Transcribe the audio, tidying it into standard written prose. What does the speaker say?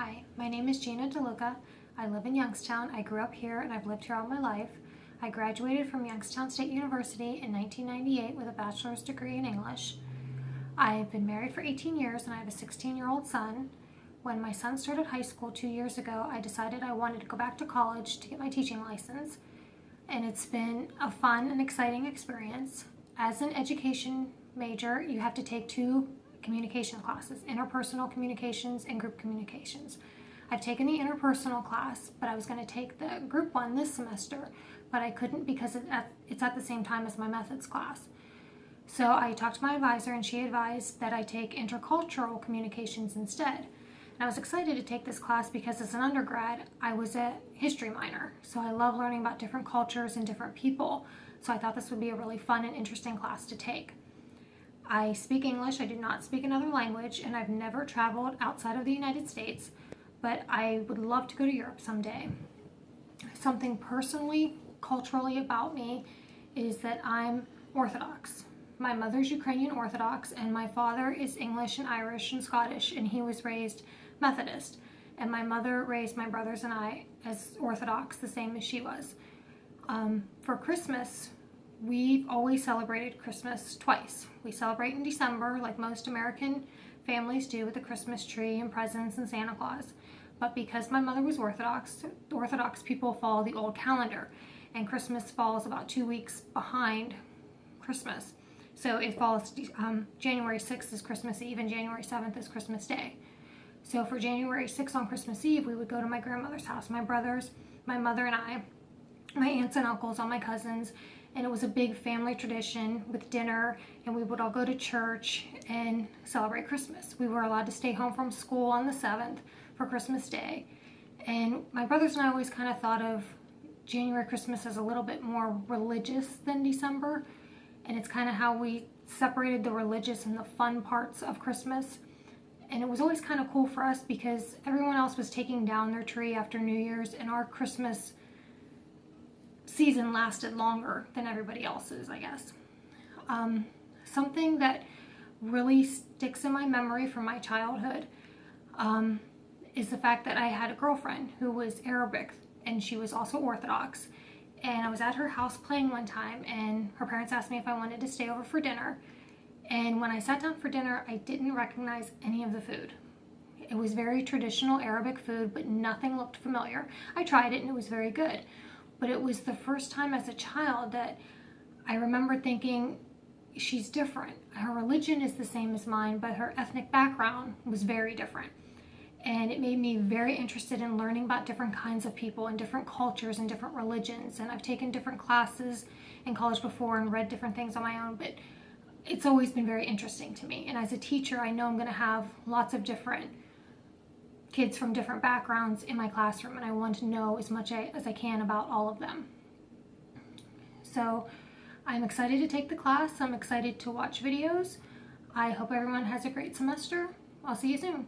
Hi, my name is Gina DeLuca. I live in Youngstown. I grew up here and I've lived here all my life. I graduated from Youngstown State University in 1998 with a bachelor's degree in English. I've been married for 18 years and I have a 16-year-old son. When my son started high school 2 years ago, I decided I wanted to go back to college to get my teaching license. And it's been a fun and exciting experience. As an education major, you have to take two communication classes, interpersonal communications and group communications. I've taken the interpersonal class, but I was going to take the group one this semester, but I couldn't because it's at the same time as my methods class. So I talked to my advisor and she advised that I take intercultural communications instead. And I was excited to take this class because as an undergrad, I was a history minor. So I love learning about different cultures and different people. So I thought this would be a really fun and interesting class to take. I speak English, I do not speak another language, and I've never traveled outside of the United States, but I would love to go to Europe someday. Something personally, culturally about me is that I'm Orthodox. My mother's Ukrainian Orthodox, and my father is English and Irish and Scottish, and he was raised Methodist. And my mother raised my brothers and I as Orthodox, the same as she was. For Christmas, we've always celebrated Christmas twice. We celebrate in December, like most American families do, with the Christmas tree and presents and Santa Claus. But because my mother was Orthodox, Orthodox people follow the old calendar, and Christmas falls about 2 weeks behind Christmas. So it falls, January 6th is Christmas Eve and January 7th is Christmas Day. So for January 6th on Christmas Eve, we would go to my grandmother's house, my brothers, my mother and I, my aunts and uncles, all my cousins, and it was a big family tradition with dinner, and we would all go to church and celebrate Christmas. We were allowed to stay home from school on the 7th for Christmas Day, and my brothers and I always kind of thought of January Christmas as a little bit more religious than December, and it's kind of how we separated the religious and the fun parts of Christmas. And it was always kind of cool for us because everyone else was taking down their tree after New Year's, and our Christmas season lasted longer than everybody else's, I guess. Something that really sticks in my memory from my childhood is the fact that I had a girlfriend who was Arabic and she was also Orthodox. And I was at her house playing one time and her parents asked me if I wanted to stay over for dinner. And when I sat down for dinner, I didn't recognize any of the food. It was very traditional Arabic food, but nothing looked familiar. I tried it and it was very good. But it was the first time as a child that I remember thinking, she's different. Her religion is the same as mine, but her ethnic background was very different. And it made me very interested in learning about different kinds of people and different cultures and different religions. And I've taken different classes in college before and read different things on my own, but it's always been very interesting to me. And as a teacher, I know I'm going to have lots of different kids from different backgrounds in my classroom, and I want to know as much as I can about all of them. So I'm excited to take the class. I'm excited to watch videos. I hope everyone has a great semester. I'll see you soon.